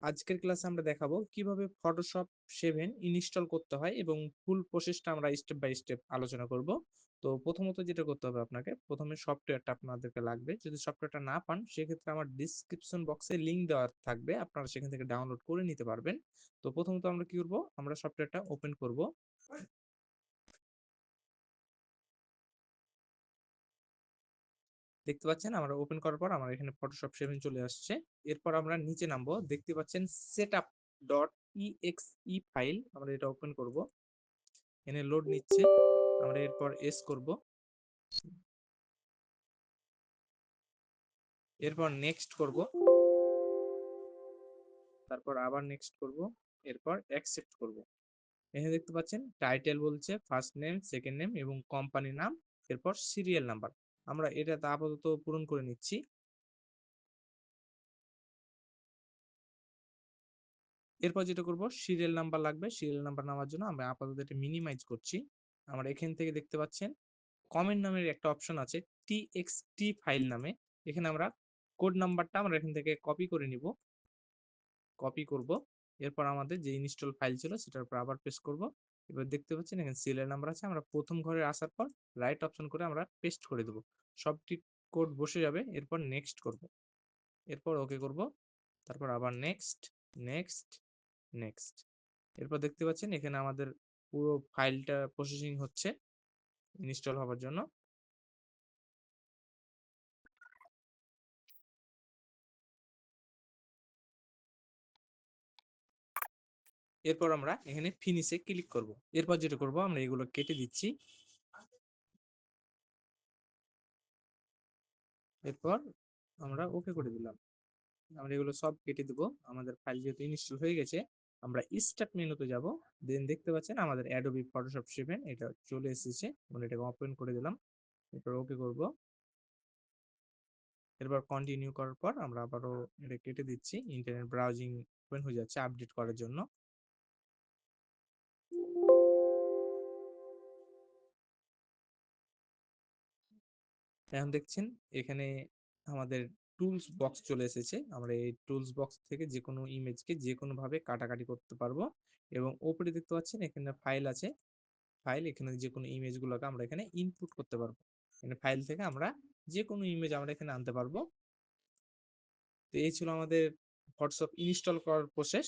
আজকের ক্লাসে আমরা দেখাবো কিভাবে ফটোশপ 7 ইনস্টল করতে হয় এবং ফুল প্রসেসটা আমরা স্টেপ বাই স্টেপ আলোচনা করব। তো প্রথমত যেটা করতে হবে, আপনাকে প্রথমে সফটওয়্যারটা আপনাদেরকে লাগবে। যদি সফটওয়্যারটা না পান সেক্ষেত্রে আমার ডিসক্রিপশন বক্সে লিংক দেওয়া থাকবে, আপনারা সেখান থেকে ডাউনলোড করে নিতে পারবেন। তো প্রথমত আমরা কি করব, আমরা সফটওয়্যারটা ওপেন করব। দেখতে পাচ্ছেন আমরা ওপেন করার পর আমার এখানে ফটোশপ 7 চলে আসছে। এরপর আমরা নিচে নামবো, দেখতে পাচ্ছেন সেটআপ ডট ইএক্সই ফাইল, আমরা এটা ওপেন করব। এখানে লোড নিচ্ছে, আমরা এরপর এস করব, এরপর নেক্সট করব, তারপর আবার নেক্সট করব, এরপর অ্যাকসেপ্ট করব। এখানে দেখতে পাচ্ছেন টাইটেল বলছে ফার্স্ট নেম, সেকেন্ড নেম এবং কোম্পানি নাম, এরপর সিরিয়াল নাম্বার। আমরা এটা আপাতত পূরণ করে নিচ্ছি। এরপর যেটা করব, সিরিয়াল নাম্বার লাগবে। সিরিয়াল নাম্বার নেওয়ার জন্য আমরা আপাতত এটা মিনিমাইজ করছি। আমরা এখান থেকে দেখতে পাচ্ছেন কমেন্ট নামের একটা অপশন আছে, টিএক্সটি ফাইল নামে। এখানে আমরা কোড নাম্বারটা আমরা এখান থেকে কপি করে নিব, কপি করব। এরপর আমাদের যে ইনস্টল ফাইল ছিল সেটার উপর আবার পেস্ট করব। এবার দেখতে পাচ্ছেন এখানে সিরিয়াল নাম্বার আছে, আমরা প্রথম ঘরে আসার পর রাইট অপশন করে আমরা পেস্ট করে দেব। সবটি কোড বসে যাবে। এরপর নেক্সট করব, এরপর ওকে করব, তারপর আবার নেক্সট, নেক্সট, নেক্সট। এরপর দেখতে পাচ্ছেন এখানে আমাদের পুরো ফাইলটা প্রসেসিং হচ্ছে ইনস্টল হওয়ার জন্য। এরপর আমরা এখানে ফিনিশে ক্লিক করব। এরপর যেটা করব, আমরা এগুলো কেটে দিচ্ছি। এরপর আমরা ওকে করে দিলাম। আমরা এগুলো সব কেটে দেবো। আমাদের ফাইল যেহেতু ইনস্টল হয়ে গেছে, আমরা স্টার্ট মেনুতে যাব। দেন দেখতে পাচ্ছেন আমাদের অ্যাডোবি ফটোশপ 7 এটা চলে এসেছে। আমরা এটাকে ওপেন করে দিলাম, এরপর ওকে করব। এরপর কন্টিনিউ করার পর আমরা আবারও এটা কেটে দিচ্ছি। ইন্টারনেট ব্রাউজিং ওপেন হয়ে যাচ্ছে আপডেট করার জন্য। এখন দেখছেন এখানে আমাদের টুলস বক্স চলে এসেছে। আমরা এই টুলস বক্স থেকে যে কোনো ইমেজকে যে কোনো ভাবে কাটাকাটি করতে পারবো। এবং উপরে দেখতে পাচ্ছেন এখানে ফাইল আছে, ফাইল, এখানে যে কোনো ইমেজ গুলোকে আমরা এখানে ইনপুট করতে পারবো। এখানে ফাইল থেকে আমরা যে কোনো ইমেজ আমরা এখানে আনতে পারবো। তো এই ছিল আমাদের ফটোশপ ইনস্টল করার প্রসেস।